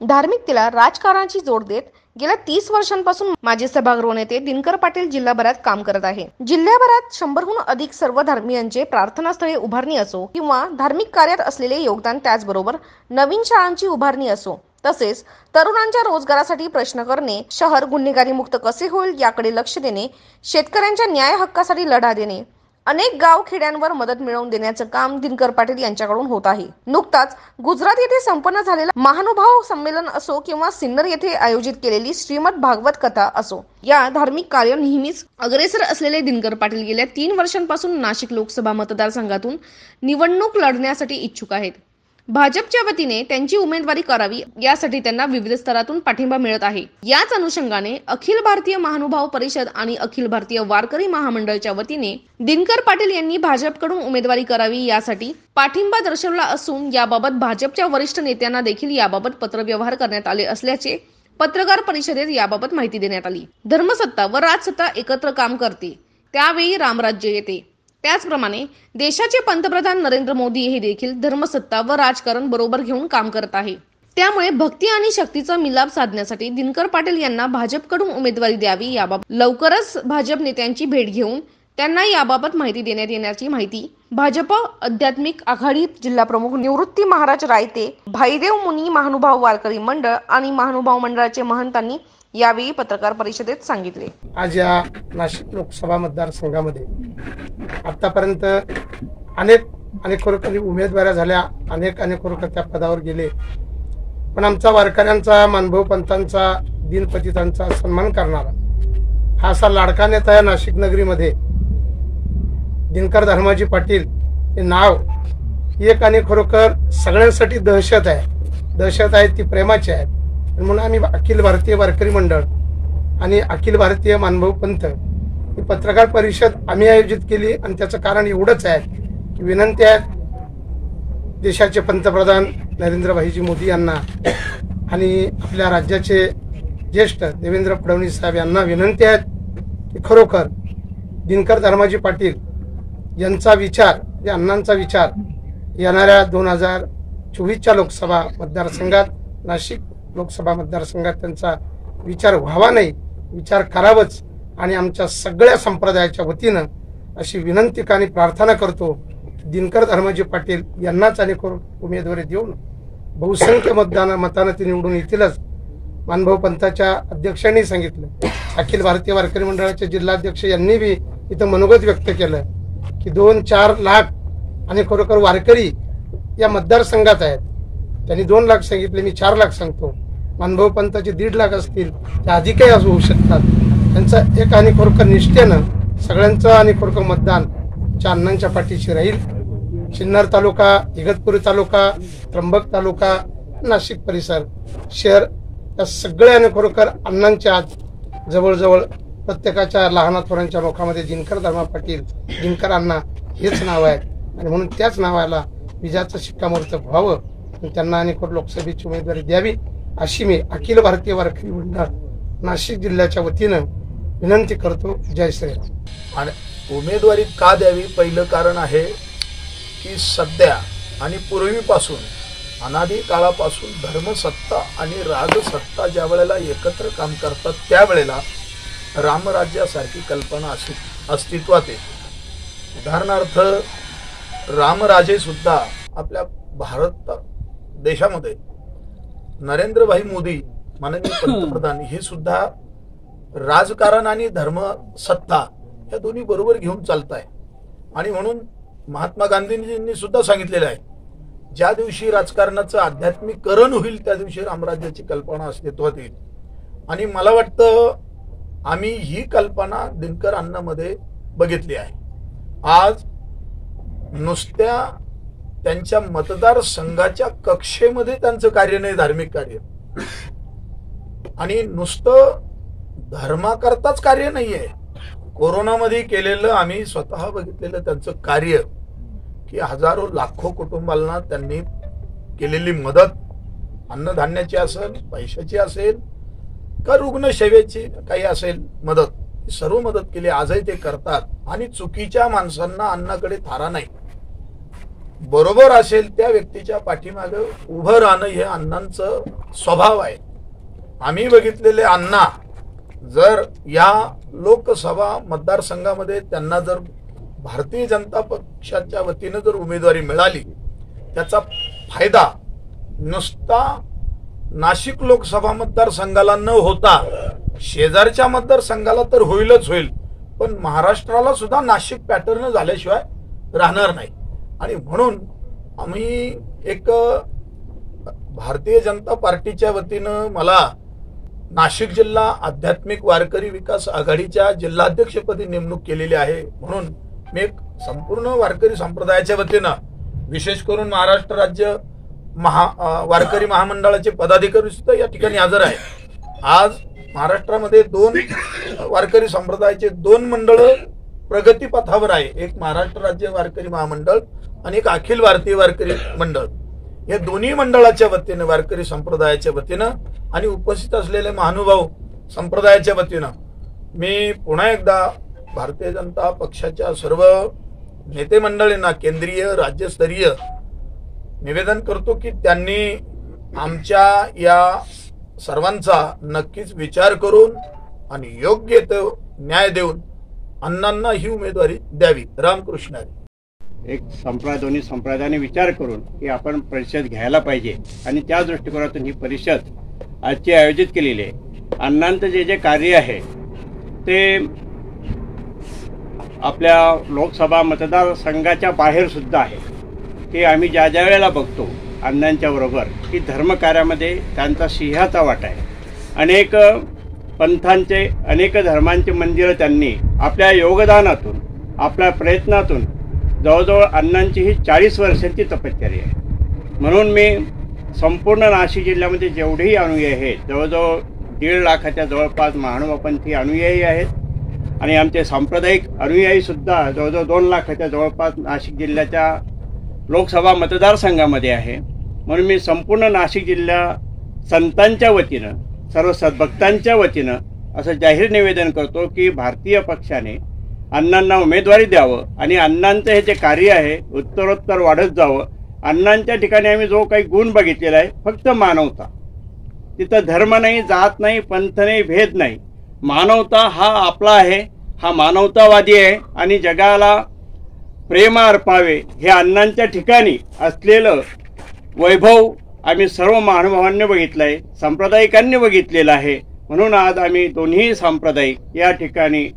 धार्मिकतेला राजकारणाची जोड देत गेल्या 30 वर्षांपासून माजी सभागृह नेते दिनकर पाटील जिल्हाभरात काम करत आहे। जिल्ह्याभरात 100हून अधिक सर्व धर्मीयांचे प्रार्थनास्थळे उभारणी असो किंवा धार्मिक कार्यात असलेले योगदान, त्याचबरोबर नवीन शाळांची उभारणी असो, तसेच तरुणांच्या रोजगारासाठी प्रश्न करणे, शहर गुन्हेगारी मुक्त कसे होईल याकडे लक्ष देणे, शेतकऱ्यांच्या न्याय हक्कासाठी लढा देणे, अनेक गाव खेड्यांवर मदत मिळवून देण्याचं काम दिनकर पाटील यांच्याकडून होत आहे। नुकताच गुजरात येथे संपन्न झालेला महानुभाव संमेलन असो किंवा सिन्नर येथे आयोजित केलेली श्रीमद भागवत कथा असो, या धार्मिक कार्य नेहमीच अग्रेसर असलेले दिनकर पाटील गेल्या 3 वर्षांपासून नाशिक लोकसभा मतदारसंघातून निवडणूक लढण्यासाठी इच्छुक आहेत। भाजपच्या वतीने त्यांची उमेदवारी करावी यासाठी त्यांना विविध स्तरातून पाठिंबा मिळत आहे। याच अनुषंगाने अखिल भारतीय महानुभाव परिषद आणि अखिल भारतीय वारकरी महामंडळाच्या वतीने दिनकर पाटील यांनी भाजपकडून उमेदवारी करावी यासाठी पाठिंबा दर्शवला असून याबाबत भाजपच्या वरिष्ठ नेत्यांना देखील याबाबत पत्रव्यवहार करण्यात आले असल्याचे पत्रकार परिषदेत याबाबत माहिती देण्यात आली। धर्मसत्ता व राजसत्ता एकत्र काम करते, त्यावेळी रामराज्य येते। त्याचप्रमाणे देशाचे पंतप्रधान नरेंद्र मोदी हे देखील धर्मसत्ता व राजकारण बरोबर घेऊन काम करत आहे। त्यामुळे भक्ती आणि शक्तीचा मिलाप साधण्यासाठी दिनकर पाटील यांना भाजपकडून उमेदवारी द्यावी, याबाबत लवकरच भाजप नेत्यांची भेट घेऊन त्यांना याबाबत माहिती देण्यात येण्याची माहिती भाजप आध्यात्मिक आघाडी जिल्हा प्रमुख निवृत्ती महाराज रायते, भाईदेव मुनी महानुभाव वारकरी मंडळ आणि महानुभाव मंडळाचे महंतांनी यावेळी पत्रकार परिषदेत सांगितले। आज या नाशिक लोकसभा मतदारसंघामध्ये आतापर्यंत अनेक कोरकरी उमेदवार झाल्या, अनेक कोरकर त्या पदावर गेले, पण आमचा वारकऱ्यांचा, मानभाऊ पंथांचा, दीनपतितांचा सन्मान करणारा हा असा लाडका नेता या नाशिक नगरीमध्ये दिनकर धर्माजी पाटील हे नाव एक आणि खरोखर सगळ्यांसाठी दहशत आहे, ती प्रेमाची आहे। म्हणून आम्ही अखिल भारतीय वारकरी मंडळ आणि अखिल भारतीय मानभाऊ पंथ ही पत्रकार परिषद आम्ही आयोजित केली आणि त्याचं कारण एवढंच आहे की विनंती आहे देशाचे पंतप्रधान नरेंद्र भाईजी मोदी यांना आणि आपल्या राज्याचे ज्येष्ठ देवेंद्र फडणवीस साहेब यांना विनंती आहे की खरोखर दिनकर धर्माजी पाटील यांचा विचार, या अण्णांचा विचार येणाऱ्या 2024च्या लोकसभा मतदारसंघात, नाशिक लोकसभा मतदारसंघात त्यांचा विचार व्हावा नाही, विचार करावंच। आणि आमच्या सगळ्या संप्रदायाच्या वतीनं अशी विनंती आणि प्रार्थना करतो की दिनकर धर्माजी पाटील यांनाच आणि उमेदवारी देऊन बहुसंख्य मतानं ते निवडून येतीलच। मानभाऊ पंथाच्या अध्यक्षांनी सांगितलं, अखिल भारतीय वारकरी मंडळाचे जिल्हाध्यक्ष यांनी बी इथं मनोगत व्यक्त केलं की 2-4 लाख आणि खरोखर वारकरी या मतदारसंघात आहेत। त्यांनी 2 लाख सांगितले, मी 4 लाख सांगतो। मानभाऊ पंथाचे 1.5 लाख असतील, त्या अधिकही होऊ शकतात। त्यांचा एक आणि खरोखर निष्ठेनं सगळ्यांचं आणि खरोखर मतदान अण्णांच्या पाठीशी राहील। सिन्नर तालुका, इगतपुरी तालुका, त्र्यंबक तालुका, नाशिक परिसर, शहर या सगळ्या आणि खरोखर अण्णांच्या आज जवळजवळ प्रत्येकाच्या लहान थोरांच्या मुखामध्ये दिनकर धर्मा पाटील, दिनकर अण्णा हेच नाव आहे आणि म्हणून त्याच नावाला विजयाचं शिक्कामोर्तब व्हावं आणि त्यांना आणि लोकसभेची उमेदवारी द्यावी अशी मी अखिल भारतीय वारकरी मंडळ नाशिक जिल्ह्याच्या वतीनं विनंती करतो। जय श्रीराम। आणि उमेदवारी का द्यावी, पहिलं कारण आहे की सध्या आणि पूर्वीपासून अनादी काळापासून धर्मसत्ता आणि राजसत्ता ज्या वेळेला एकत्र काम करतात त्यावेळेला रामराज्यासारखी कल्पना अस्तित्वात येते। उदाहरणार्थ रामराजे सुद्धा आपल्या भारत देशामध्ये नरेंद्रभाई मोदी माननीय पंतप्रधान हे सुद्धा राजकारण आणि धर्मसत्ता या दोन्ही बरोबर घेऊन चालत आहे। आणि म्हणून महात्मा गांधींनी सुद्धा सांगितलेलं आहे, ज्या दिवशी राजकारणाचं आध्यात्मिकरण होईल त्या दिवशी रामराज्याची कल्पना अस्तित्वात येईल। आणि मला वाटतं आम्ही ही कल्पना दिनकर अण्णांमध्ये बघितली आहे। आज नुसत्या त्यांच्या मतदारसंघाच्या कक्षेमध्ये त्यांचं कार्य नाही, धार्मिक कार्य, आणि नुसतं धर्माकरताच कार्य नाहीये। कोरोनामध्ये केलेलं आम्ही स्वतः बघितलेलं त्यांचं कार्य की हजारो लाखो कुटुंबांना त्यांनी केलेली मदत, अन्नधान्याची असेल, पैशाची असेल का रुग्णसेवेची काही असेल मदत, सर्व मदत केली। आजही ते करतात आणि चुकीच्या माणसांना अन्नाकडे थारा नाही। बरोबर असेल त्या व्यक्तीच्या पाठीमागे उभं राहणं हे अण्णांचं स्वभाव आहे. आम्ही बघितलेले अण्णा जर या लोकसभा मतदारसंघामध्ये त्यांना जर भारतीय जनता पक्षाच्या वतीनं जर उमेदवारी मिळाली, त्याचा फायदा नुसता नाशिक लोकसभा मतदारसंघाला न होता शेजारच्या मतदारसंघाला तर होईलच होईल, पण महाराष्ट्राला सुद्धा नाशिक पॅटर्न झाल्याशिवाय राहणार नाही. आणि म्हणून आम्ही एक भारतीय जनता पार्टीच्या वतीनं मला नाशिक जिल्हा आध्यात्मिक वारकरी विकास आघाडीच्या जिल्हाध्यक्षपदी नेमणूक केलेली आहे. म्हणून मी एक संपूर्ण वारकरी संप्रदायाच्या वतीनं विशेष करून महाराष्ट्र राज्य वारकरी महामंडळाचे पदाधिकारी सुद्धा या ठिकाणी हजर आहे. आज महाराष्ट्रामध्ये 2 वारकरी संप्रदायाचे 2 मंडळ प्रगतीपथावर आहे. एक महाराष्ट्र राज्य वारकरी महामंडळ आणि एक अखिल भारतीय वारकरी मंडळ. या दोन्ही मंडळाच्या वतीनं वारकरी संप्रदायाच्या वतीनं आणि उपस्थित असलेले महानुभाव संप्रदायाच्या वतीनं मी पुन्हा एकदा भारतीय जनता पक्षाच्या सर्व नेते मंडळींना केंद्रीय राज्यस्तरीय निवेदन करतो की त्यांनी आमच्या या सर्वांचा नक्कीच विचार करून आणि योग्य तो न्याय देऊन अण्णांना ही उमेदवारी द्यावी. रामकृष्ण हरी. एक दोन्ही संप्रदायाने विचार करून की आपण परिषद घ्यायला पाहिजे आणि त्या दृष्टिकोनातून ही परिषद आजची आयोजित केलेली आहे. अण्णांचं जे कार्य आहे ते आपल्या लोकसभा मतदारसंघाच्या बाहेर सुद्धा आहे. ते आम्ही ज्या वेळेला बघतो अण्णांच्या बरोबर की धर्मकार्यामध्ये त्यांचा सिंहाचा वाटा आहे. अनेक पंथांचे अनेक धर्मांचे मंदिरं त्यांनी आपल्या योगदानातून आपल्या प्रयत्नातून जवळजवळ अण्णांची ही 40 वर्षांची तपश्चर्या आहे. म्हणून मी संपूर्ण नाशिक जिल्ह्यामध्ये जेवढेही अनुयायी आहेत जवळजवळ 1.5 लाखाच्या जवळपास महानुभावपंथी अनुयायी आहेत आणि आमचे सांप्रदायिक अनुयायीसुद्धा जवळजवळ 2 लाखाच्या जवळपास नाशिक जिल्ह्याच्या लोकसभा मतदारसंघामध्ये आहे. म्हणून मी संपूर्ण नाशिक जिल्हा संतांच्या वतीनं सर्व सद्भक्तांच्या वतीनं असं जाहीर निवेदन करतो की भारतीय पक्षाने अण्णांना उमेदवारी द्यावं आणि अण्णांचं हे जे कार्य आहे उत्तरोत्तर वाढत जावं. अण्णांच्या ठिकाणी आम्ही जो काही गुण बघितलेला आहे फक्त मानवता. तिथं धर्म नाही, जात नाही, पंथ नाही, भेद नाही. मानवता हा आपला आहे, हा मानवतावादी आहे आणि जगाला प्रेम अर्पावे हे अण्णांच्या ठिकाणी असलेलं वैभव आम्ही सर्व महानुभावांनी बघितलं आहे, सांप्रदायिकांनी बघितलेलं आहे. म्हणून आज आम्ही दोन्ही सांप्रदायिक या ठिकाणी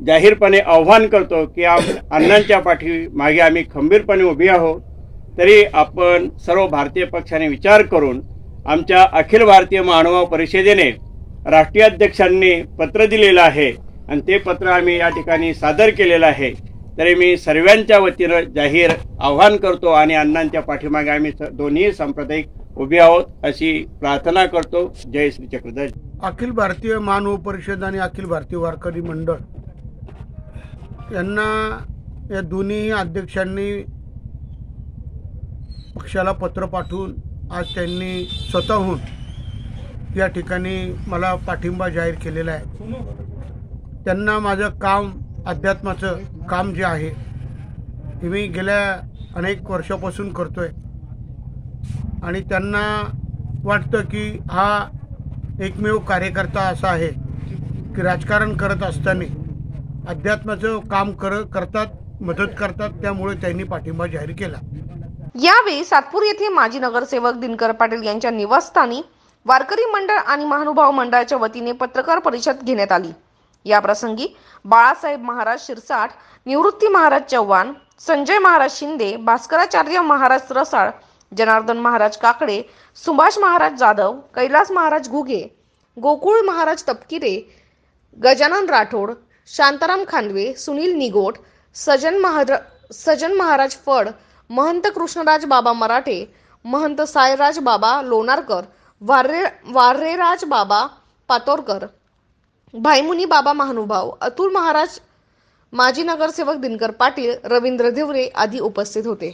जाहीरपणे आव्हान करतो की अण्णांच्या पाठीमागे आम्ही खंबीरपणे उभी आहोत. तरी आपण सर्व भारतीय पक्षाने विचार करून आमच्या अखिल भारतीय महानुभाव परिषदेने राष्ट्रीय अध्यक्षांनी पत्र दिलेलं आहे आणि ते पत्र आम्ही या ठिकाणी सादर केलेलं आहे. तरी मी सर्वांच्या वतीनं जाहीर आव्हान करतो आणि अण्णांच्या पाठीमागे आम्ही दोन्ही सांप्रदायिक उभे आहोत अशी प्रार्थना करतो. जय श्री चक्रधर. अखिल भारतीय महानुभाव परिषद आणि अखिल भारतीय वारकरी मंडळ यांना या दोन्ही अध्यक्षांनी पक्षाला पत्र पाठवून आज त्यांनी स्वतःहून या ठिकाणी मला पाठिंबा जाहीर केलेला आहे. त्यांना माझं काम अध्यात्माचं काम जे आहे ते मी गेल्या अनेक वर्षापासून करतोय आणि त्यांना वाटतं की हा एकमेव कार्यकर्ता असा आहे की राजकारण करत असताना अध्यात्माचं काम करतात, मदत करतात. त्यामुळे त्यांनी पाठिंबा जाहीर केला. यावेळी सातपूर येथे माजी नगरसेवक दिनकर पाटील यांच्या निवासस्थानी वारकरी मंडळ आणि महानुभाव मंडळाच्या वतीने पत्रकार परिषद घेण्यात आली. या प्रसंगी बाळासाहेब महाराज शिरसाट, निवृत्ती महाराज चव्हाण, संजय महाराज शिंदे, भास्कराचार्य महाराज रसाळ, जनार्दन महाराज काकडे, सुभाष महाराज जाधव, कैलास महाराज घुगे, गोकुळ महाराज तपकिरे, गजानन राठोड, शांताराम खांदवे, सुनील निगोट, सजन महाराज फड, महंत कृष्णराज बाबा मराठे, महंत सायराज बाबा लोणारकर, वार्रेराज बाबा पातोरकर, भाईमुनी बाबा महानुभाव, अतुल महाराज, माजी नगरसेवक दिनकर पाटील, रवींद्र धिवरे आदी उपस्थित होते.